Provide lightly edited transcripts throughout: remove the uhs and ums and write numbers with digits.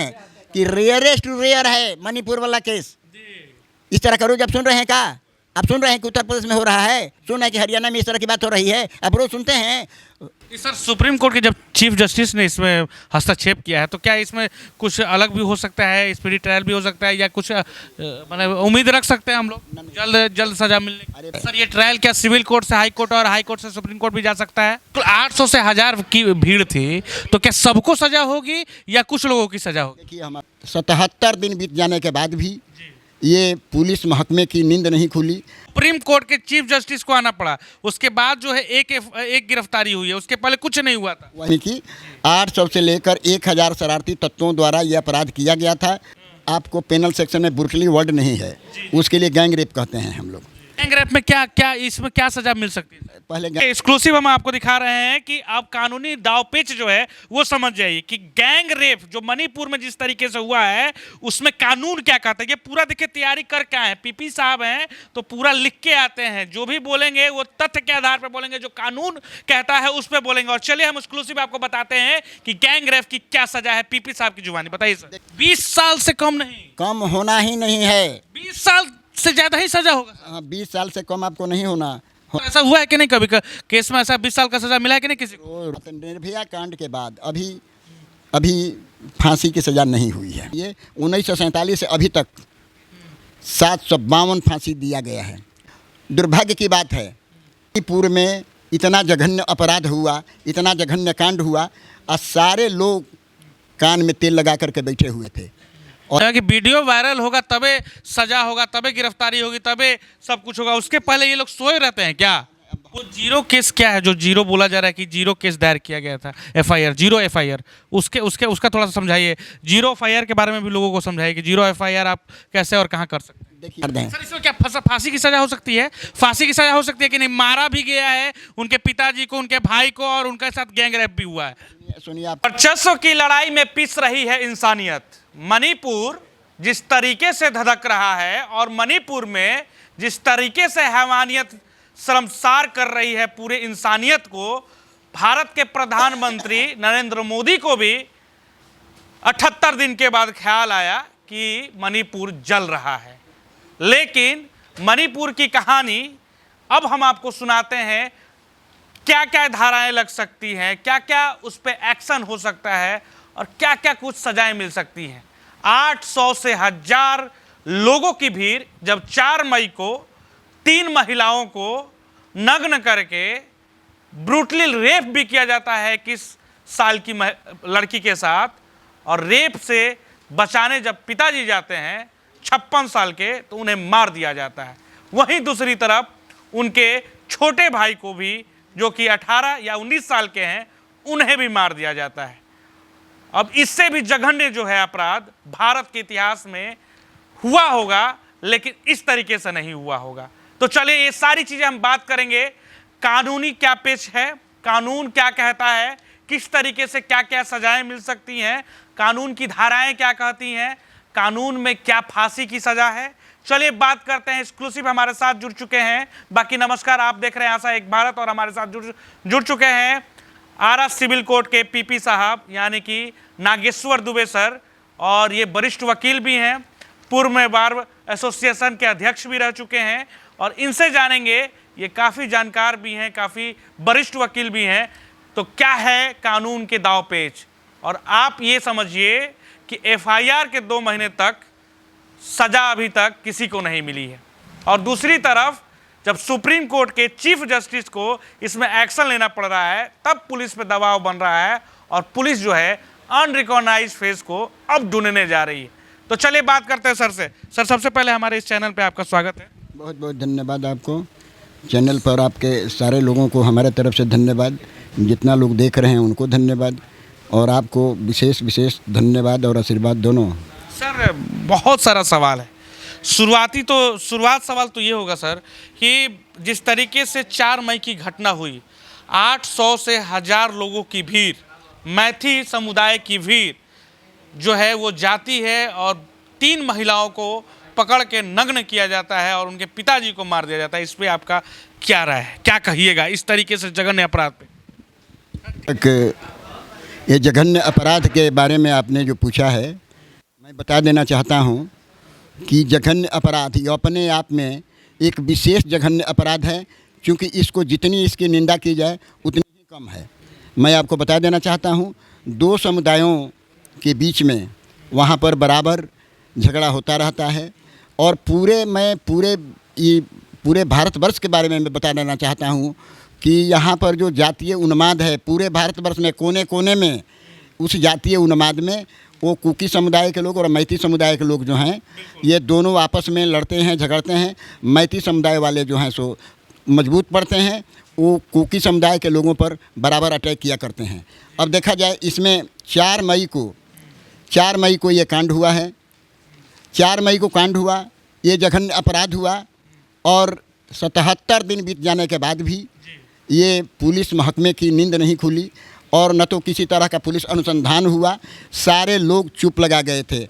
हैं कि rarest to rare है मणिपुर वाला केस। इस तरह का रोज आप सुन रहे हैं क्या? आप सुन रहे हैं कि उत्तर प्रदेश में हो रहा है, सुन रहे हैं कि हरियाणा में इस तरह की बात हो रही है, आप रोज सुनते हैं। सर सुप्रीम कोर्ट के जब चीफ जस्टिस ने इसमें हस्तक्षेप किया है तो क्या इसमें कुछ अलग भी हो सकता है, स्पीडी ट्रायल भी हो सकता है, या कुछ मतलब उम्मीद रख सकते हैं हम लोग जल्द जल्द सजा मिलने की? सर ये ट्रायल क्या सिविल कोर्ट से हाई कोर्ट और हाई कोर्ट से सुप्रीम कोर्ट भी जा सकता है? तो 800 से 1000 की भीड़ थी, तो क्या सबको सजा होगी या कुछ लोगों की सजा होगी? देखिए, हम 77 दिन बीत जाने के बाद भी ये पुलिस महकमे की नींद नहीं खुली। सुप्रीम कोर्ट के चीफ जस्टिस को आना पड़ा, उसके बाद जो है एक गिरफ्तारी हुई है, उसके पहले कुछ नहीं हुआ था। यानी कि 800 से लेकर 1000 शरारती तत्वों द्वारा ये अपराध किया गया था। आपको पेनल सेक्शन में ब्रूटली वर्ड नहीं है, उसके लिए गैंग रेप कहते हैं हम लोग। गैंग रेप में क्या इसमें क्या सजा मिल सकती है? पहले एक्सक्लूसिव हम आपको दिखा रहे हैं कि अब कानूनी दावपेच जो है वो समझ जाइए कि गैंग रेप जो मणिपुर में जिस तरीके से हुआ है उसमें कानून क्या कहता है। ये पूरा देखिए तैयारी कर क्या है, पीपी साहब हैं तो पूरा लिख के आते हैं, जो भी बोलेंगे वो तथ्य के आधार पर बोलेंगे, जो कानून कहता है उस पर बोलेंगे। और चलिए हम एक्सक्लूसिव आपको बताते हैं कि गैंग रेप की क्या सजा है पीपी साहब की जुबानी। बताइए सर। 20 साल से कम नहीं, कम होना ही नहीं है, 20 साल से ज्यादा ही सजा होगा। हाँ, 20 साल से कम आपको नहीं होना। तो ऐसा हुआ है कि नहीं कभी केस में ऐसा 20 साल का सजा मिला है कि नहीं किसी को? निर्भया कांड के बाद अभी फांसी की सजा नहीं हुई है। ये 1947 से अभी तक 752 फांसी दिया गया है। दुर्भाग्य की बात है मणिपुर में इतना जघन्य अपराध हुआ, इतना जघन्य कांड हुआ और सारे लोग कान में तेल लगा करके बैठे हुए थे। और कि वीडियो वायरल होगा तबे सजा होगा, तबे गिरफ्तारी होगी, तबे सब कुछ होगा, उसके पहले ये लोग सोए रहते हैं क्या? वो जीरो केस क्या है जो जीरो बोला जा रहा है कि जीरो केस दायर किया गया था, एफआईआर, जीरो एफआईआर, उसका थोड़ा सा समझाइए। जीरो एफआईआर के बारे में भी लोगों को समझाइए कि जीरो एफआईआर आप कैसे और कहाँ कर सकते हैं। देखिए सर इसमें क्या फांसी की सजा हो सकती है? फांसी की सजा हो सकती है कि नहीं? मारा भी गया है उनके पिताजी को, उनके भाई को, और उनके साथ गैंग रेप भी हुआ है। सुनिए आप। वर्चस्व की लड़ाई में पिस रही है इंसानियत। मणिपुर जिस तरीके से धधक रहा है और मणिपुर में जिस तरीके से हैवानियत शर्मसार कर रही है पूरे इंसानियत को, भारत के प्रधानमंत्री नरेंद्र मोदी को भी 78 दिन के बाद ख्याल आया कि मणिपुर जल रहा है। लेकिन मणिपुर की कहानी अब हम आपको सुनाते हैं, क्या क्या धाराएं लग सकती हैं, क्या क्या उस पर एक्शन हो सकता है और क्या क्या कुछ सजाएं मिल सकती हैं। 800 से 1000 लोगों की भीड़ जब 4 मई को 3 महिलाओं को नग्न करके ब्रूटली रेप भी किया जाता है 21 साल की लड़की के साथ, और रेप से बचाने जब पिताजी जाते हैं 56 साल के तो उन्हें मार दिया जाता है। वहीं दूसरी तरफ उनके छोटे भाई को भी जो कि 18 या 19 साल के हैं उन्हें भी मार दिया जाता है। अब इससे भी जघन्य जो है अपराध भारत के इतिहास में हुआ होगा, लेकिन इस तरीके से नहीं हुआ होगा। तो चलिए ये सारी चीजें हम बात करेंगे। कानूनी क्या पेच है, कानून क्या कहता है, किस तरीके से क्या क्या सजाएं मिल सकती हैं, कानून की धाराएं क्या कहती हैं, कानून में क्या फांसी की सजा है। चलिए बात करते हैं। एक्सक्लूसिव हमारे साथ जुड़ चुके हैं। बाकी नमस्कार, आप देख रहे हैं आशा एक भारत, और हमारे साथ जुड़ चुके हैं आरा सिविल कोर्ट के पीपी साहब यानी कि नागेश्वर दुबे सर, और ये वरिष्ठ वकील भी हैं, पूर्व में बार एसोसिएशन के अध्यक्ष भी रह चुके हैं, और इनसे जानेंगे, ये काफ़ी जानकार भी हैं, काफ़ी वरिष्ठ वकील भी हैं, तो क्या है कानून के दावपेच। और आप ये समझिए कि एफआईआर के 2 महीने तक सजा अभी तक किसी को नहीं मिली है, और दूसरी तरफ जब सुप्रीम कोर्ट के चीफ जस्टिस को इसमें एक्शन लेना पड़ रहा है तब पुलिस पे दबाव बन रहा है, और पुलिस जो है अनरिकॉग्नाइज्ड फेस को अब ढूंढने जा रही है। तो चलिए बात करते हैं सर से। सर सबसे पहले हमारे इस चैनल पे आपका स्वागत है। बहुत बहुत धन्यवाद आपको, चैनल पर आपके सारे लोगों को हमारे तरफ से धन्यवाद, जितना लोग देख रहे हैं उनको धन्यवाद, और आपको विशेष धन्यवाद और आशीर्वाद दोनों। सर बहुत सारा सवाल है। शुरुआत सवाल तो ये होगा सर कि जिस तरीके से 4 मई की घटना हुई, 800 से 1000 लोगों की भीड़, मैथी समुदाय की भीड़ जो है वो जाती है और 3 महिलाओं को पकड़ के नग्न किया जाता है और उनके पिताजी को मार दिया जाता है। इस पे आपका क्या राय है, क्या कहिएगा इस तरीके से जघन्य अपराध पे? ये जघन्य अपराध के बारे में आपने जो पूछा है, मैं बता देना चाहता हूँ कि जघन्य अपराध ये अपने आप में एक विशेष जघन्य अपराध है, क्योंकि इसको जितनी इसकी निंदा की जाए उतनी ही कम है। मैं आपको बता देना चाहता हूँ, दो समुदायों के बीच में वहाँ पर बराबर झगड़ा होता रहता है। और पूरे भारतवर्ष के बारे में मैं बता देना चाहता हूँ कि यहाँ पर जो जातीय उन्माद है पूरे भारतवर्ष में कोने कोने में, उस जातीय उन्माद में वो कुकी समुदाय के लोग और मैती समुदाय के लोग जो हैं ये दोनों आपस में लड़ते हैं, झगड़ते हैं। मैती समुदाय वाले जो हैं सो मजबूत पड़ते हैं, वो कुकी समुदाय के लोगों पर बराबर अटैक किया करते हैं। अब देखा जाए, इसमें 4 मई को ये कांड हुआ है। 4 मई को कांड हुआ, ये जघन्य अपराध हुआ और 77 दिन बीत जाने के बाद भी ये पुलिस महकमे की नींद नहीं खुली और न तो किसी तरह का पुलिस अनुसंधान हुआ। सारे लोग चुप लगा गए थे।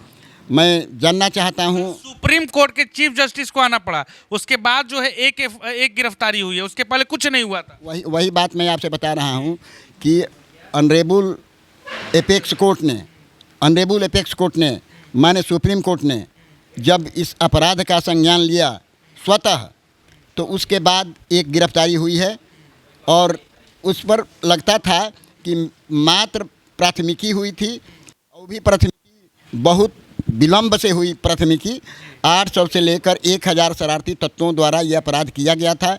मैं जानना चाहता हूँ, सुप्रीम कोर्ट के चीफ जस्टिस को आना पड़ा, उसके बाद जो है एक गिरफ्तारी हुई है, उसके पहले कुछ नहीं हुआ था। वही बात मैं आपसे बता रहा हूँ कि ऑनरेबल एपेक्स कोर्ट ने माने सुप्रीम कोर्ट ने जब इस अपराध का संज्ञान लिया स्वतः, तो उसके बाद एक गिरफ्तारी हुई है। और उस पर लगता था कि मात्र प्राथमिकी हुई थी, और भी प्राथमिकी बहुत विलम्ब से हुई। प्राथमिकी 800 से लेकर 1000 शरारती तत्वों द्वारा यह अपराध किया गया था।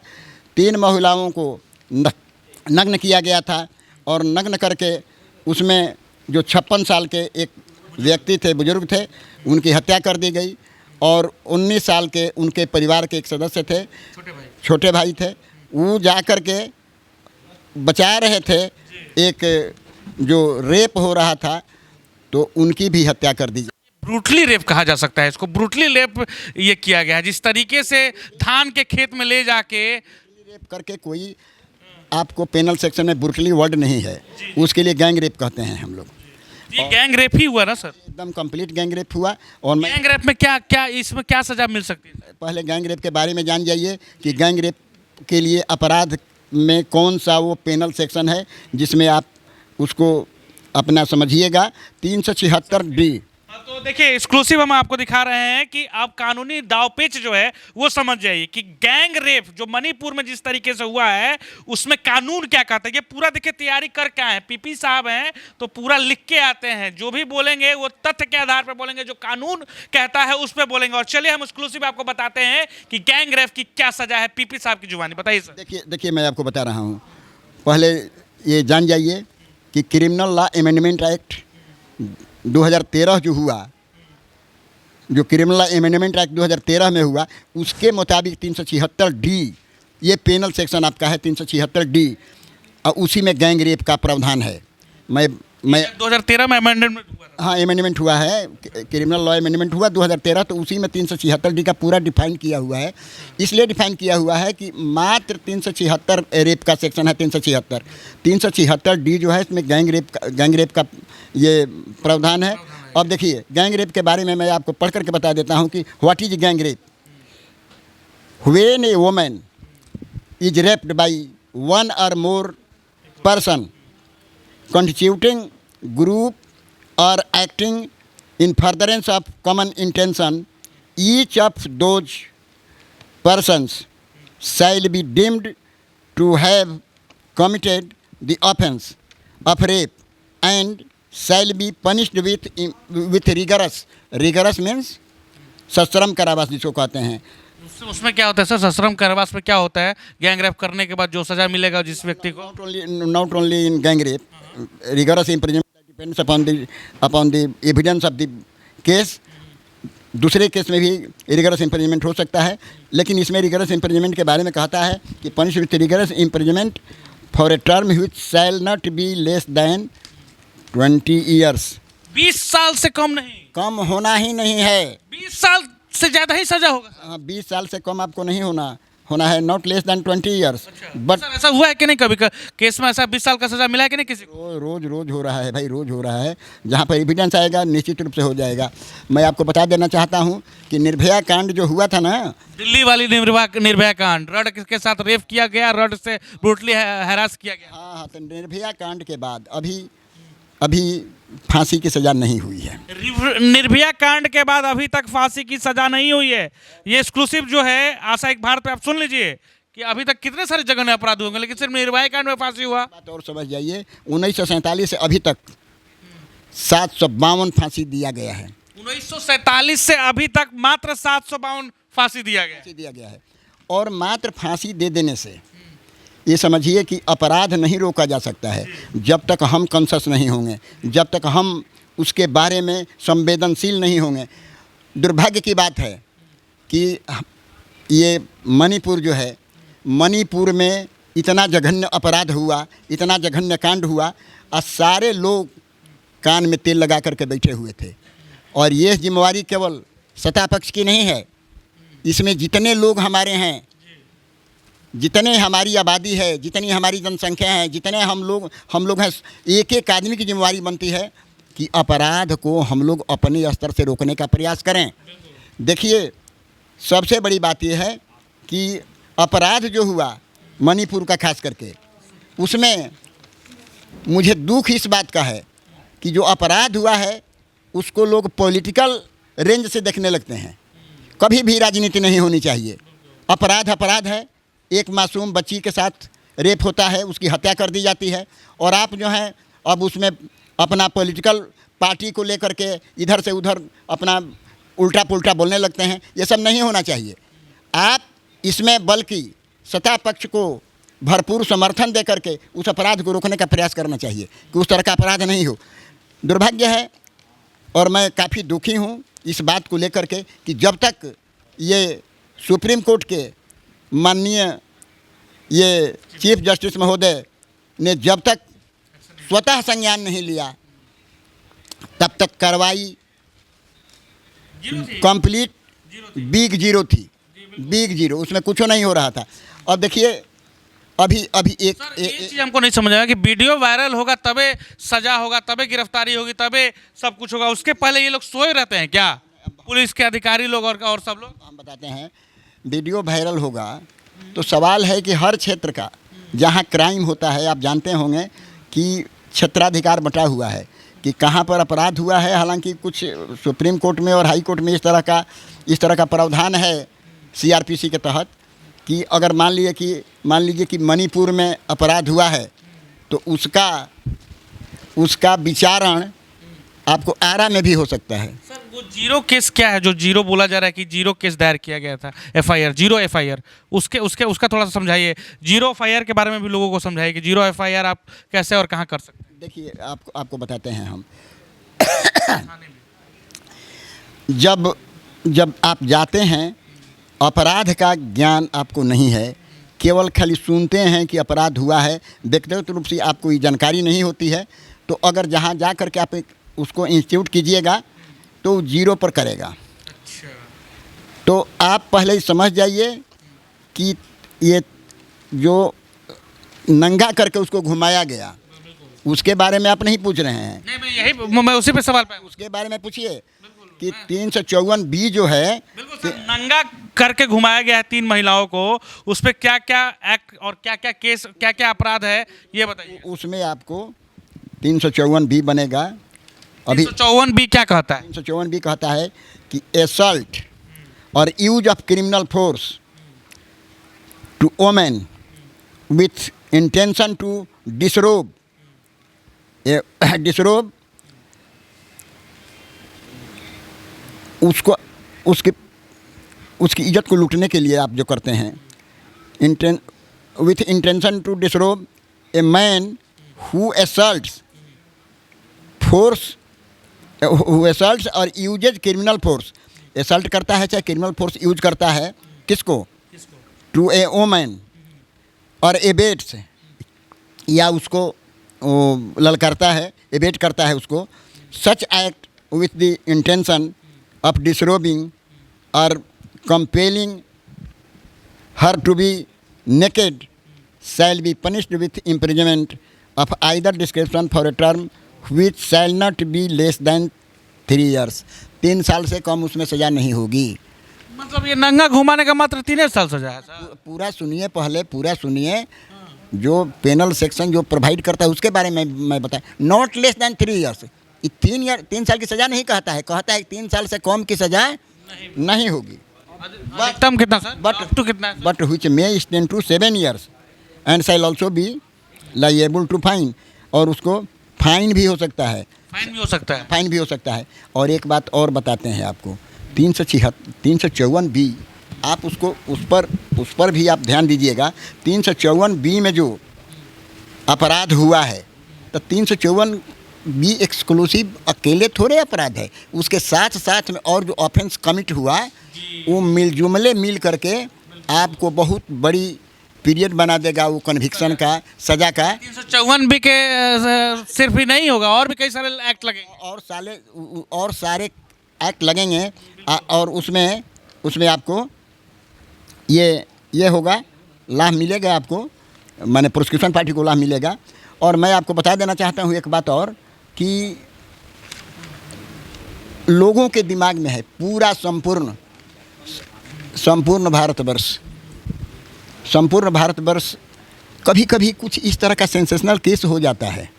3 महिलाओं को नग्न किया गया था और नग्न करके उसमें जो 56 साल के एक व्यक्ति थे, बुजुर्ग थे, उनकी हत्या कर दी गई। और 19 साल के उनके परिवार के एक सदस्य थे, छोटे भाई थे, वो जा कर के बचा रहे थे। एक जो रेप हो रहा था तो उनकी भी हत्या कर दी। ब्रूटली रेप कहा जा सकता है इसको, ब्रूटली रेप ये किया गया है। जिस तरीके से धान के खेत में ले जाके रेप करके, कोई आपको पेनल सेक्शन में ब्रूटली वर्ड नहीं है, उसके लिए गैंग रेप कहते हैं हम लोग। ये गैंग रेप ही हुआ ना सर? एकदम कंप्लीट गैंग रेप हुआ। और गैंग रेप में क्या इसमें क्या सजा मिल सकती है? पहले गैंग रेप के बारे में जान जाइए कि गैंग रेप के लिए अपराध में कौन सा वो पेनल सेक्शन है जिसमें आप उसको अपना समझिएगा। 376D। तो देखिए, एक्सक्लूसिव हम आपको दिखा रहे हैं कि आप कानूनी दावपेच जो है वो समझ जाइए कि गैंग रेप जो मणिपुर में जिस तरीके से हुआ है उसमें कानून क्या कहता है। ये पूरा देखिए तैयारी कर क्या है, पीपी साहब हैं तो पूरा लिख के आते हैं। जो भी बोलेंगे वो तथ्य के आधार पर बोलेंगे, जो कानून कहता है उस पर बोलेंगे। और चलिए हम एक्सक्लूसिव आपको बताते हैं कि गैंग रेप की क्या सजा है। पीपी साहब की जुबानी बताइए सर। देखिए मैं आपको बता रहा हूँ, पहले ये जान जाइए कि क्रिमिनल लॉ अमेंडमेंट एक्ट 2013 जो हुआ, जो क्रिमिनल लॉ अमेंडमेंट एक्ट 2013 में हुआ, उसके मुताबिक 376D ये पेनल सेक्शन आपका है। 376D और उसी में गैंग रेप का प्रावधान है। मैं 2013 में अमेंडमेंट हुआ था। हाँ, अमेंडमेंट हुआ है, क्रिमिनल लॉ अमेंडमेंट हुआ 2013, तो उसी में 376D का पूरा डिफाइन किया हुआ है। इसलिए डिफाइन किया हुआ है कि मात्र 376 रेप का सेक्शन है। 376D जो है इसमें गैंग रेप का ये प्रावधान है। अब देखिए, गैंग रेप के बारे में मैं आपको पढ़ करके बता देता हूँ कि what is gang rape. When a woman is raped by 1 or more person constituting group or acting in furtherance of common intention, each of those persons shall be deemed to have committed the offence of rape and shall be punished with rigorous means सश्रम कारावास जिसको कहते हैं। उसमें क्या होता है sir, सश्रम कारावास में क्या होता है? गैंग रेप करने के बाद जो सजा मिलेगा जिस व्यक्ति को, not only in gang rape, rigorous imprisonment depends upon the evidence of the case। दूसरे केस में भी रिगरस इम्प्रिजमेंट हो सकता है, लेकिन इसमें रिगरस इम्प्रिजमेंट के बारे में कहता है कि punish with rigorous imprisonment for a term which shall not be less than 20 years। 20 साल से कम नहीं, कम होना ही नहीं है। 20 साल से ज़्यादा ही सजा होगा। हाँ, 20 साल से कम आपको नहीं होना है, not less than 20 years। But ऐसा हुआ है कि नहीं कभी केस में ऐसा 20 साल का सजा मिला है कि नहीं किसी को? रोज हो रहा है भाई, रोज हो रहा है। जहाँ पर एविडेंस आएगा निश्चित रूप से हो जाएगा। मैं आपको बता देना चाहता हूँ कि निर्भया कांड जो हुआ था ना, दिल्ली वाली निर्भया कांड, रड के साथ रेप किया गया, रड से ब्रूटली हैरास किया गया। हाँ, तो निर्भया कांड के बाद अभी फांसी की सज़ा नहीं हुई है। निर्भया कांड के बाद अभी तक फांसी की सजा नहीं हुई है। ये एक्सक्लूसिव जो है आशा एक भारत पे आप सुन लीजिए कि अभी तक कितने सारे जघन्य अपराध होंगे, लेकिन सिर्फ निर्भया कांड में फांसी हुआ। बात और समझ जाइए, 1947 से अभी तक 752 फांसी दिया गया है। 1947 से अभी तक मात्र 752 फांसी दिया गया है। और मात्र फांसी दे देने से ये समझिए कि अपराध नहीं रोका जा सकता है जब तक हम कॉन्शस नहीं होंगे, जब तक हम उसके बारे में संवेदनशील नहीं होंगे। दुर्भाग्य की बात है कि ये मणिपुर जो है, मणिपुर में इतना जघन्य अपराध हुआ, इतना जघन्य कांड हुआ और सारे लोग कान में तेल लगा करके बैठे हुए थे। और ये जिम्मेवारी केवल सत्ता पक्ष की नहीं है, इसमें जितने लोग हमारे हैं, जितने हमारी आबादी है, जितनी हमारी जनसंख्या है, जितने हम लोग हैं, एक एक आदमी की जिम्मेवारी बनती है कि अपराध को हम लोग अपने स्तर से रोकने का प्रयास करें। देखिए, सबसे बड़ी बात यह है कि अपराध जो हुआ मणिपुर का खास करके, उसमें मुझे दुख इस बात का है कि जो अपराध हुआ है उसको लोग पॉलिटिकल रेंज से देखने लगते हैं। कभी भी राजनीति नहीं होनी चाहिए। अपराध अपराध है। एक मासूम बच्ची के साथ रेप होता है, उसकी हत्या कर दी जाती है, और आप जो हैं अब उसमें अपना पॉलिटिकल पार्टी को लेकर के इधर से उधर अपना उल्टा पुल्टा बोलने लगते हैं। ये सब नहीं होना चाहिए। आप इसमें बल्कि सत्ता पक्ष को भरपूर समर्थन दे करके उस अपराध को रोकने का प्रयास करना चाहिए कि उस तरह का अपराध नहीं हो। दुर्भाग्य है और मैं काफ़ी दुखी हूँ इस बात को लेकर के कि जब तक ये सुप्रीम कोर्ट के माननीय ये चीफ जस्टिस महोदय ने जब तक स्वतः संज्ञान नहीं लिया, तब तक कार्रवाई कंप्लीट बिग जीरो थी। बिग जीरो, उसमें कुछ नहीं हो रहा था। और देखिए अभी एक चीज हमको नहीं समझ आया कि वीडियो वायरल होगा तबे सजा होगा, तबे गिरफ्तारी होगी, तबे सब कुछ होगा। उसके पहले ये लोग सोए रहते हैं क्या, पुलिस के अधिकारी लोग और सब लोग? हम बताते हैं, वीडियो वायरल होगा तो सवाल है कि हर क्षेत्र का जहाँ क्राइम होता है, आप जानते होंगे कि क्षेत्राधिकार बटा हुआ है कि कहाँ पर अपराध हुआ है। हालांकि कुछ सुप्रीम कोर्ट में और हाई कोर्ट में इस तरह का प्रावधान है सीआरपीसी के तहत कि अगर मान लीजिए कि मणिपुर में अपराध हुआ है तो उसका विचारण आपको आरा में भी हो सकता है। सर, वो जीरो केस क्या है जो जीरो बोला जा रहा है कि जीरो केस दायर किया गया था, एफआईआर, जीरो एफआईआर, उसका थोड़ा सा समझाइए। जीरो एफआईआर के बारे में भी लोगों को समझाइए कि जीरो एफआईआर आप कैसे और कहाँ कर सकते हैं। देखिए, आपको बताते हैं हम जब आप जाते हैं, अपराध का ज्ञान आपको नहीं है, केवल खाली सुनते हैं कि अपराध हुआ है, व्यक्तिगत रूप से आपको ये जानकारी नहीं होती है, तो अगर जहाँ जा कर के आप उसको इंस्टीट्यूट कीजिएगा तो जीरो पर करेगा। अच्छा। तो आप पहले ही समझ जाइए कि ये जो नंगा करके उसको घुमाया गया उसके बारे में आप नहीं पूछ रहे हैं। नहीं, मैं उसी पे सवाल पाया। उसके बारे में पूछिए कि 354B जो है, बिल्कुल नंगा करके घुमाया गया है 3 महिलाओं को, उस पर क्या क्या एक्ट और क्या क्या केस, क्या क्या अपराध है, ये बताइए। उसमें आपको 354B बनेगा। अभी 354B क्या कहता है? 354B कहता है कि असल्ट और use of criminal force to women with intention to disrobe उसकी इज्जत को लूटने के लिए आप जो करते हैं, with intention to disrobe a man who assaults और यूजेज क्रिमिनल फोर्स। असल्ट करता है चाहे क्रिमिनल फोर्स यूज करता है, किसको? टू ए वोमेन, और एबेट्स या उसको ललकारता है, एबेट करता है उसको, such act with the intention of disrobing or compelling her to be naked shall be punished with imprisonment of either description for a term which shall not be less than 3 years। 3 साल से कम उसमें सज़ा नहीं होगी। मतलब ये नंगा घुमाने का मात्र 3 साल सजा है सर? पूरा सुनिए, पहले पूरा सुनिए। जो पेनल सेक्शन जो प्रोवाइड करता है उसके बारे में मैं बताएं। नॉट लेस दैन 3 years, ये 3 साल की सज़ा नहीं कहता है, कहता है 3 साल से कम की सज़ा नहीं होगी। अधिकतम कितना सर? But- Up to कितना है? But which may extend to 7 years and shall also be liable to fine, और उसको फाइन भी हो सकता है, फाइन भी हो सकता है। फाइन भी हो सकता है। और एक बात और बताते हैं आपको, 354 बी, आप उसको उस पर भी आप ध्यान दीजिएगा। 354 बी में जो अपराध हुआ है, तो 354 बी एक्सक्लूसिव अकेले थोड़े अपराध है, उसके साथ साथ में और जो ऑफेंस कमिट हुआ वो मिल करके आपको बहुत बड़ी पीरियड बना देगा, वो कन्विक्शन का, सज़ा का। 354 भी के सिर्फ ही नहीं होगा, और भी कई सारे एक्ट लगेंगे, और सारे एक्ट लगेंगे, और उसमें आपको ये होगा, लाभ मिलेगा आपको, माने प्रोसिक्यूशन पार्टी को लाभ मिलेगा। और मैं आपको बता देना चाहता हूँ एक बात और, कि लोगों के दिमाग में है पूरा संपूर्ण भारतवर्ष कभी कभी कुछ इस तरह का सेंसेशनल केस हो जाता है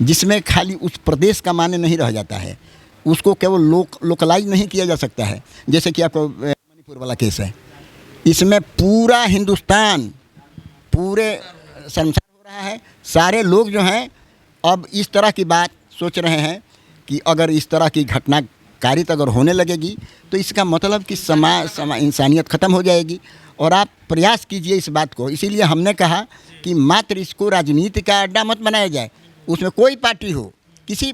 जिसमें खाली उस प्रदेश का माने नहीं रह जाता है, उसको केवल लोकलाइज नहीं किया जा सकता है। जैसे कि आपको मणिपुर वाला केस है, इसमें पूरा हिंदुस्तान, पूरे संसार हो रहा है। सारे लोग जो हैं अब इस तरह की बात सोच रहे हैं कि अगर इस तरह की घटना कारित अगर होने लगेगी तो इसका मतलब कि इंसानियत ख़त्म हो जाएगी। और आप प्रयास कीजिए इस बात को। इसीलिए हमने कहा कि मात्र इसको राजनीति का अड्डा मत बनाया जाए, उसमें कोई पार्टी हो, किसी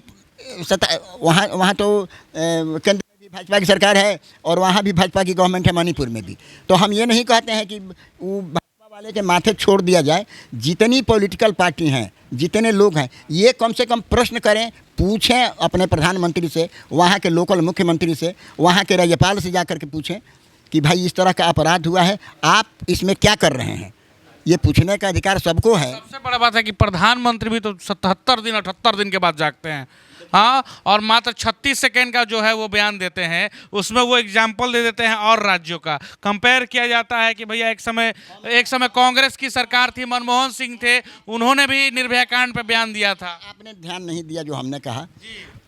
वहाँ तो केंद्र में भी भाजपा की सरकार है और वहाँ भी भाजपा की गवर्नमेंट है, मणिपुर में भी। तो हम ये नहीं कहते हैं कि वो भाजपा वाले के माथे छोड़ दिया जाए। जितनी पॉलिटिकल पार्टी हैं, जितने लोग हैं, ये कम से कम प्रश्न करें, पूछें अपने प्रधानमंत्री से, वहाँ के लोकल मुख्यमंत्री से, वहाँ के राज्यपाल से जा कर के पूछें कि भाई इस तरह का अपराध हुआ है, आप इसमें क्या कर रहे हैं। ये पूछने का अधिकार सबको है। सबसे बड़ा बात है कि प्रधानमंत्री भी तो 78 दिन के बाद जागते हैं, हाँ, और मात्र 36 सेकेंड का जो है वो बयान देते हैं, उसमें वो एग्जाम्पल दे देते हैं और राज्यों का कंपेयर किया जाता है कि भैया एक समय कांग्रेस की सरकार थी, मनमोहन सिंह थे, उन्होंने भी निर्भया कांड पे बयान दिया था। आपने ध्यान नहीं दिया जो हमने कहा।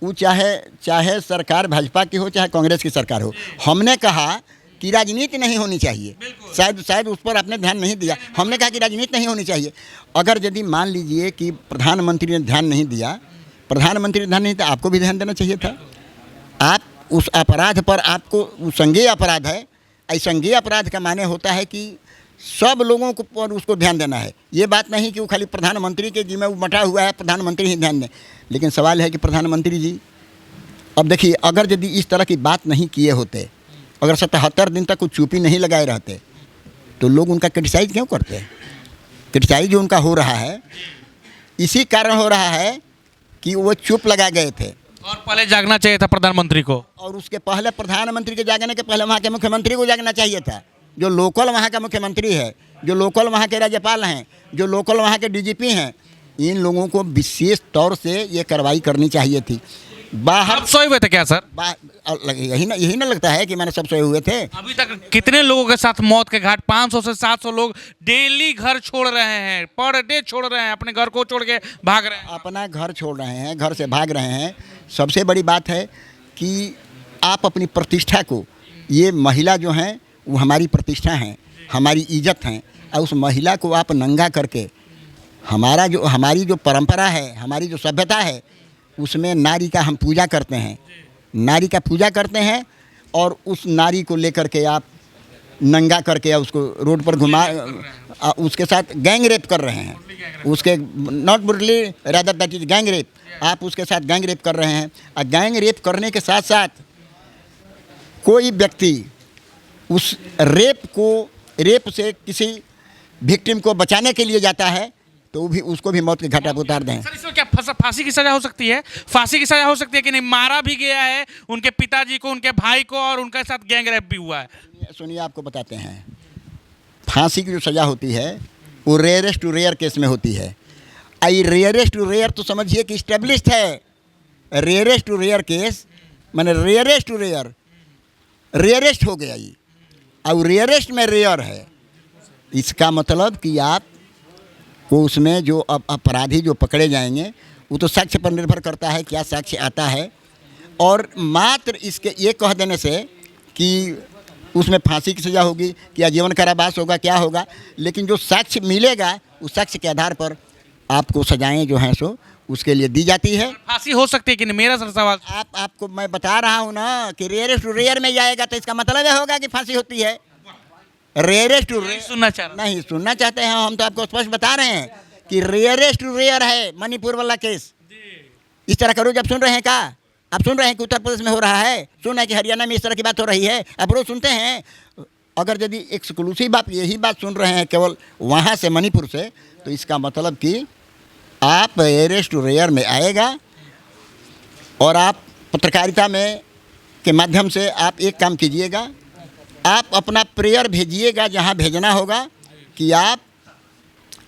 वो चाहे सरकार भाजपा की हो, चाहे कांग्रेस की सरकार हो, हमने कहा कि राजनीति नहीं होनी चाहिए। शायद उस पर आपने ध्यान नहीं दिया। हमने कहा कि राजनीति नहीं होनी चाहिए। अगर यदि मान लीजिए कि प्रधानमंत्री ने ध्यान नहीं दिया, आपको भी ध्यान देना चाहिए था। आप उस अपराध पर, आपको संज्ञेय अपराध है, संज्ञेय अपराध का माने होता है कि सब लोगों को पर उसको ध्यान देना है। ये बात नहीं कि वो खाली प्रधानमंत्री के जिम्मे बटा हुआ है, प्रधानमंत्री ही ध्यान दें। लेकिन सवाल है कि प्रधानमंत्री जी, अब देखिए, अगर यदि इस तरह की बात नहीं किए होते, अगर 77 दिन तक कुछ चुप्पी नहीं लगाए रहते, तो लोग उनका क्रिटिसाइज क्यों करते हैं? क्रिटिसाइज जो उनका हो रहा है, इसी कारण हो रहा है कि वो चुप लगा गए थे। और पहले जागना चाहिए था प्रधानमंत्री को, और उसके पहले प्रधानमंत्री के जागने के पहले वहाँ के मुख्यमंत्री को जागना चाहिए था। जो लोकल वहाँ का मुख्यमंत्री है, जो लोकल वहाँ के राज्यपाल हैं, जो लोकल वहाँ के डीजीपी हैं, इन लोगों को विशेष तौर से ये कार्रवाई करनी चाहिए थी। बाहर सोए हुए थे क्या सर? यही ना लगता है कि मैंने सब सोए हुए थे। अभी तक कितने लोगों के साथ मौत के घाट, 500 से 700 लोग डेली घर छोड़ रहे हैं, पर डे छोड़ रहे हैं, अपने घर को छोड़ के भाग रहे हैं, अपना घर छोड़ रहे हैं, घर से भाग रहे हैं। सबसे बड़ी बात है कि आप अपनी प्रतिष्ठा को, ये महिला जो हैं वो हमारी प्रतिष्ठा हैं, हमारी इज्जत हैं, और उस महिला को आप नंगा करके, हमारी जो परंपरा है, हमारी जो सभ्यता है, उसमें नारी का हम पूजा करते हैं, नारी का पूजा करते हैं, और उस नारी को लेकर के आप नंगा करके उसको रोड पर घुमा, उसके साथ गैंग रेप कर रहे हैं। उसके not brutally, rather that is gang rape. आप उसके साथ गैंग रेप कर रहे हैं। और गैंग रेप करने के साथ साथ कोई व्यक्ति उस रेप से किसी विक्टिम को बचाने के लिए जाता है, तो उसको भी मौत के घाटा पर उतार दें। सर, इसमें क्या फांसी की सजा हो सकती है? फांसी की सजा हो सकती है कि नहीं? मारा भी गया है उनके पिताजी को, उनके भाई को, और उनके साथ गैंग रेप भी हुआ है। सुनिए, आपको बताते हैं, फांसी की जो सज़ा होती है वो रेयरेस्ट टू रेयर केस में होती है। आई रेयरेस्ट टू रेयर तो समझिए कि इस्टेब्लिश्ड है। रेयरेस्ट टू रेयर केस माने रेयरेस्ट टू रेयरेस्ट हो गया ये, और रेयरेस्ट में रेयर है। इसका मतलब कि आप को उसमें जो अपराधी जो पकड़े जाएंगे वो तो साक्ष्य पर निर्भर करता है क्या साक्ष्य आता है। और मात्र इसके ये कह देने से कि उसमें फांसी की सज़ा होगी कि आजीवन कारावास होगा क्या होगा, लेकिन जो साक्ष्य मिलेगा उस साक्ष्य के आधार पर आपको सजाएं जो हैं सो उसके लिए दी जाती है। फांसी हो सकती है कि नहीं, मेरा सर सवाल। आपको मैं बता रहा हूँ ना कि रेयरेस्ट टू रेयर में जाएगा तो इसका मतलब ये होगा कि फांसी होती है। रेयरेस्ट टू रेयर सुनना चाह रहा नहीं सुनना चाहते हैं हम तो आपको स्पष्ट बता रहे हैं कि रेयरेस्ट टू रेयर है मणिपुर वाला केस। इस तरह का रोज आप सुन रहे हैं क्या? आप सुन रहे हैं कि उत्तर प्रदेश में हो रहा है, सुन रहे हैं कि हरियाणा में इस तरह की बात हो रही है, आप रोज सुनते हैं। अगर यदि एक्सक्लूसिव आप यही बात सुन रहे हैं केवल वहाँ से मणिपुर से, तो इसका मतलब कि आप रेयरेस्ट टू रेयर में आएगा। और आप पत्रकारिता में के माध्यम से आप एक काम कीजिएगा, आप अपना प्रेयर भेजिएगा जहाँ भेजना होगा कि आप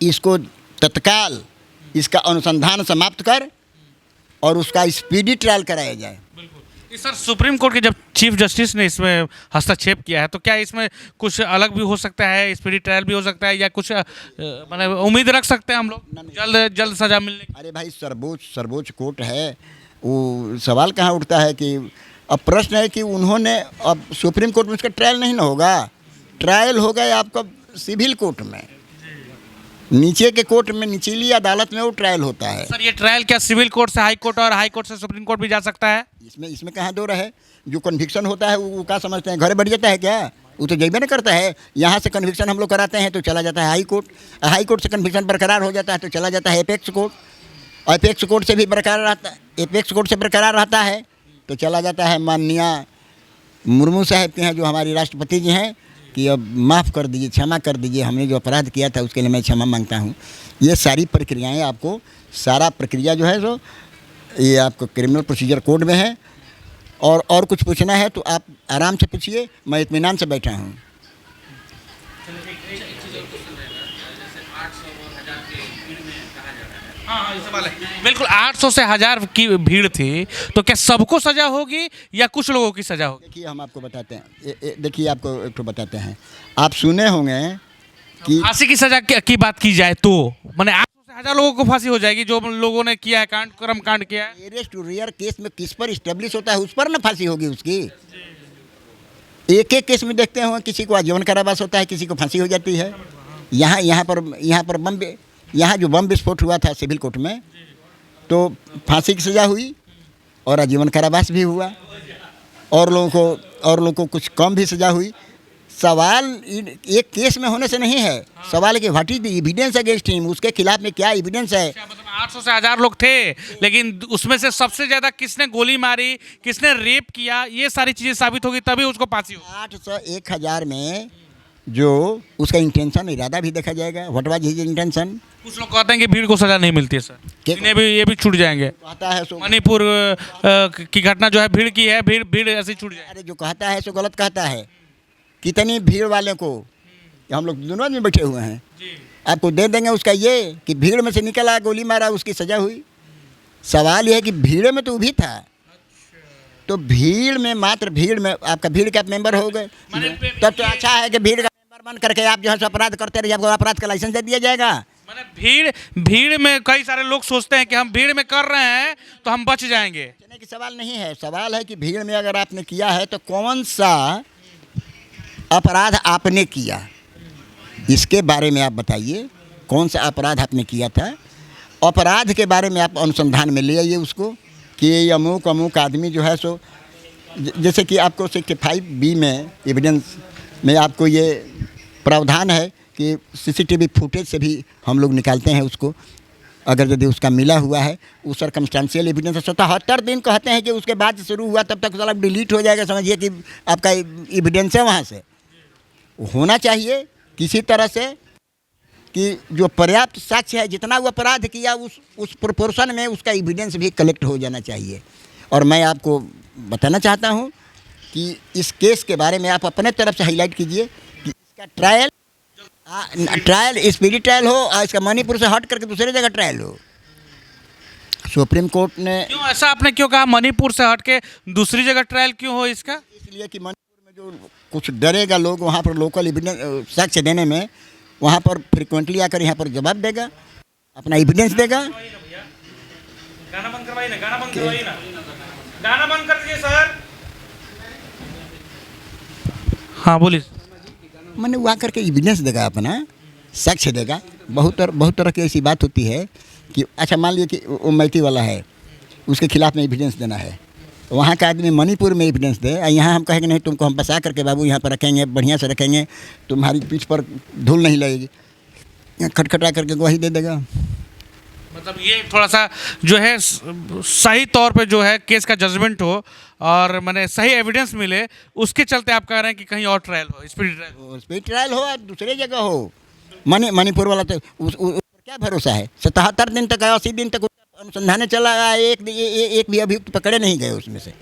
इसको तत्काल इसका अनुसंधान समाप्त कर और उसका स्पीडी ट्रायल कराया जाए। सर, सुप्रीम कोर्ट के जब चीफ जस्टिस ने इसमें हस्तक्षेप किया है तो क्या इसमें कुछ अलग भी हो सकता है, स्पीडी ट्रायल भी हो सकता है, या कुछ मतलब उम्मीद रख सकते हैं हम लोग जल्द जल्द सजा मिलने की? अरे भाई, सर्वोच्च कोर्ट है, वो सवाल कहाँ उठता है कि अब प्रश्न है कि उन्होंने अब सुप्रीम कोर्ट में उसका ट्रायल नहीं ना होगा, ट्रायल होगा आपका सिविल कोर्ट में, नीचे के कोर्ट में, निचली अदालत में वो ट्रायल होता है। सर, ये ट्रायल क्या सिविल कोर्ट से हाई कोर्ट और हाई कोर्ट से सुप्रीम कोर्ट भी जा सकता है? इसमें कहाँ दो रहे, जो कन्विक्शन होता है वो क्या समझते हैं घरे बढ़ जाता है क्या? वो तो जैबे ना करता है। यहाँ से कन्विक्शन हम लोग कराते हैं तो चला जाता है हाई कोर्ट, हाई कोर्ट से कन्विक्शन बरकरार हो जाता है तो चला जाता है एपेक्स कोर्ट, एपेक्स कोर्ट से भी बरकरार रहता है, एपेक्स कोर्ट से बरकरार रहता है तो चला जाता है माननीय मुर्मू साहब के हैं जो हमारी राष्ट्रपति जी हैं कि अब माफ़ कर दीजिए, क्षमा कर दीजिए, हमने जो अपराध किया था उसके लिए मैं क्षमा मांगता हूँ। ये सारी प्रक्रियाएं आपको, सारा प्रक्रिया जो है सो ये आपको क्रिमिनल प्रोसीजर कोड में है। और कुछ पूछना है तो आप आराम से पूछिए, मैं इत्मीनान से बैठा हूँ। हाँ, सवाल है। बिल्कुल 800 से 1000 की भीड़ थी, तो क्या सबको सजा होगी या कुछ लोगों की सजा होगी? देखिए हम आपको बताते हैं, देखिए आपको एक तो बताते हैं, आप सुने होंगे कि फांसी की सजा की बात की जाए तो मैंने 800 से 1000 लोगों को फांसी हो जाएगी जो लोगों ने किया है, कर्म कांड किया है। रेयरेस्ट टू रेयर केस में किस पर इस्टेब्लिश होता है उस पर ना फांसी होगी उसकी। एक एक केस में देखते हो किसी को आजीवन कारावास होता है, किसी को फांसी हो जाती है। यहाँ पर यहाँ जो बम विस्फोट हुआ था सिविल कोर्ट में तो फांसी की सज़ा हुई और आजीवन कारावास भी हुआ, और लोगों को कुछ कम भी सज़ा हुई। सवाल एक केस में होने से नहीं है, सवाल है कि what is the evidence against him, उसके खिलाफ में क्या एविडेंस है। मतलब 800 से 1000 लोग थे, लेकिन उसमें से सबसे ज़्यादा किसने गोली मारी, किसने रेप किया, ये सारी चीज़ें साबित होगी तभी उसको फांसी हो। 800 1000 में जो उसका इंटेंशन, इरादा भी देखा जाएगा, व्हाट वाज हिज इंटेंशन। कुछ लोग कहते हैं कि भीड़ को सजा नहीं मिलती है सर, इन्हें भी ये भी छूट जाएंगे। कहता है सो मणिपुर की घटना जो है भीड़ की है, भीड़ ऐसी छूट जाएगी। अरे जो कहता है सो गलत कहता है। कितनी भीड़ वाले को हम लोग दोनों में बैठे हुए हैं, आपको दे देंगे उसका ये कि भीड़ में से निकला, गोली मारा, उसकी सजा हुई। सवाल यह है कि भीड़ में तो भी था, तो भीड़ में, मात्र भीड़ में आपका भीड़ का मेंबर हो गए तब तो अच्छा है कि भीड़ का मेंबर बन करके आप जो है अपराध करते रहिए, आपको अपराध का लाइसेंस दे दिया जाएगा। मैंने भीड़ में कई सारे लोग सोचते हैं कि हम भीड़ में कर रहे हैं तो हम बच जाएंगे। बचने की सवाल नहीं है, सवाल है कि भीड़ में अगर आपने किया है तो कौन सा अपराध आपने किया, इसके बारे में आप बताइए। कौन सा अपराध आपने किया था, अपराध के बारे में आप अनुसंधान में ले आइए उसको कि अमुक आदमी जो है सो, जैसे कि आपको 65B में एविडेंस में आपको ये प्रावधान है कि CCTV फुटेज से भी हम लोग निकालते हैं उसको, अगर यदि उसका मिला हुआ है वो सर्कमस्टेंशियल एविडेंस 77 दिन कहते हैं कि उसके बाद से शुरू हुआ तब तक साला डिलीट हो जाएगा, समझिए कि आपका एविडेंस है वहाँ से। होना चाहिए किसी तरह से कि जो पर्याप्त साक्ष्य है, जितना वो अपराध किया उस प्रोपोर्शन में उसका एविडेंस भी कलेक्ट हो जाना चाहिए। और मैं आपको बताना चाहता हूँ कि इस केस के बारे में आप अपने तरफ से हाईलाइट कीजिए कि इसका ट्रायल स्पीडी ट्रायल हो और इसका मणिपुर से हट करके दूसरी जगह ट्रायल हो। सुप्रीम कोर्ट ने क्यों ऐसा आपने क्यों कहा मणिपुर से हट के दूसरी जगह ट्रायल क्यों हो इसका? इसलिए कि मणिपुर में जो कुछ डरेगा लोग वहाँ पर लोकल एविडेंस साक्ष्य देने में, वहाँ पर फ्रिक्वेंटली आकर यहाँ पर जवाब देगा, अपना एविडेंस देगा। गाना बंद करवाइए ना, गाना बंद करवाइए ना, गाना बंद कर दीजिए सर। हाँ बोलिए। मैंने वो आकर के एविडेंस देगा, अपना साक्ष्य देगा। बहुत तरह की ऐसी बात होती है कि अच्छा मान लीजिए कि वो मैती वाला है, उसके खिलाफ में एविडेंस देना है, वहाँ का आदमी मणिपुर में एविडेंस दे, यहाँ हम कहेंगे नहीं तुमको हम बसा करके बाबू यहाँ पर रखेंगे, बढ़िया से रखेंगे, तुम्हारी पीठ पर धूल नहीं लगेगी, खटखटा करके गवाही दे देगा। मतलब ये थोड़ा सा जो है सही तौर पे जो है केस का जजमेंट हो और मैंने सही एविडेंस मिले, उसके चलते आप कह रहे हैं कि कहीं और ट्रायल हो, स्पीड ट्रायल हो, दूसरे जगह हो। मणिपुर वाला तो उस क्या भरोसा है, 77 दिन तक 80 दिन तक अनुसंधान चला, एक भी अभियुक्त पकड़े नहीं गए, उसमें से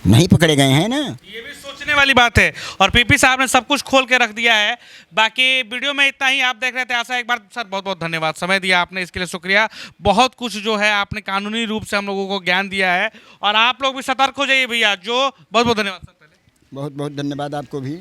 नहीं पकड़े गए हैं ना। ये भी सोचने वाली बात है। और पीपी साहब ने सब कुछ खोल के रख दिया है। बाकी वीडियो में इतना ही आप देख रहे थे। आशा एक बार सर बहुत बहुत धन्यवाद, समय दिया आपने, इसके लिए शुक्रिया। बहुत कुछ जो है आपने कानूनी रूप से हम लोगों को ज्ञान दिया है और आप लोग भी सतर्क हो जाइए भैया। जो बहुत बहुत धन्यवाद सर। पहले बहुत बहुत धन्यवाद आपको भी,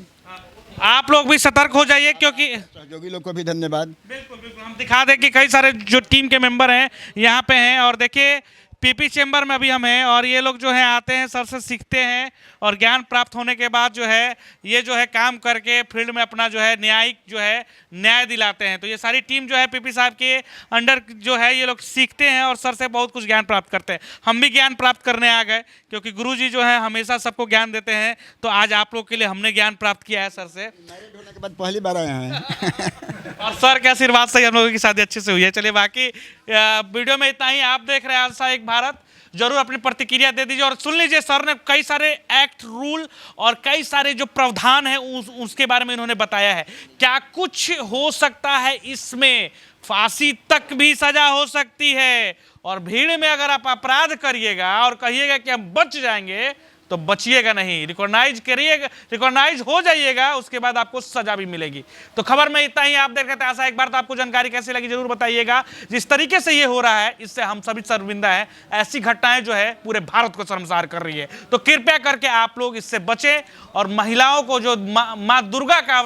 आप लोग भी सतर्क हो जाइए क्योंकि सहयोगी लोग को भी धन्यवाद। बिल्कुल बिल्कुल, हम दिखा दें कि कई सारे जो टीम के मेंबर हैं यहाँ पे हैं और देखिए पीपी चेंबर में अभी हम हैं और ये लोग जो है आते हैं, सर से सीखते हैं और ज्ञान प्राप्त होने के बाद जो है ये जो है काम करके फील्ड में अपना जो है न्यायिक जो है न्याय दिलाते हैं। तो ये सारी टीम जो है पीपी साहब के अंडर जो है ये लोग सीखते हैं और सर से बहुत कुछ ज्ञान प्राप्त करते हैं। हम भी ज्ञान प्राप्त करने आ गए क्योंकि गुरुजी जो है हमेशा सबको ज्ञान देते हैं, तो आज आप लोग के लिए हमने ज्ञान प्राप्त किया है सर से। मैरिड होने के बाद पहली बार आए हैं और सर के आशीर्वाद से ही हम लोगों की शादी अच्छे से हुई है। चलिए बाकी वीडियो में इतना ही। आप देख रहे हैं आशा एक भारत, जरूर अपनी प्रतिक्रिया दे दीजिए और सुन लीजिए सर ने कई सारे एक्ट, रूल और कई सारे जो प्रावधान है उसके बारे में इन्होंने बताया है। क्या कुछ हो सकता है इसमें, फांसी तक भी सजा हो सकती है। और भीड़ में अगर आप अपराध करिएगा और कहिएगा कि हम बच जाएंगे तो बचिएगा नहीं, रिकॉग्नाइज करिएगा, रिकॉग्नाइज हो जाइएगा, उसके बाद आपको सजा भी मिलेगी। तो खबर में इतना ही। आप देख रहे थे आशा एक बार, तो आपको जानकारी कैसी लगी जरूर बताइएगा। जिस तरीके से ये हो रहा है इससे हम सभी शर्मिंदा हैं। ऐसी घटनाएं जो है पूरे भारत को शर्मसार कर रही है। तो कृपया करके आप लोग इससे बचें और महिलाओं को जो माँ दुर्गा का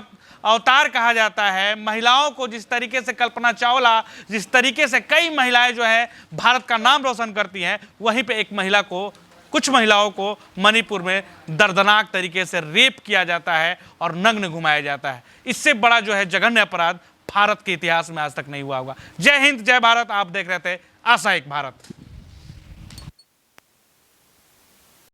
अवतार कहा जाता है, महिलाओं को जिस तरीके से कल्पना चावला, जिस तरीके से कई महिलाएं जो है भारत का नाम रोशन करती हैं, वहीं पे एक महिला को, कुछ महिलाओं को मणिपुर में दर्दनाक तरीके से रेप किया जाता है और नग्न घुमाया जाता है। इससे बड़ा जो है जघन्य अपराध भारत के इतिहास में आज तक नहीं हुआ होगा। जय हिंद, जय भारत। आप देख रहे थे आशा एक भारत।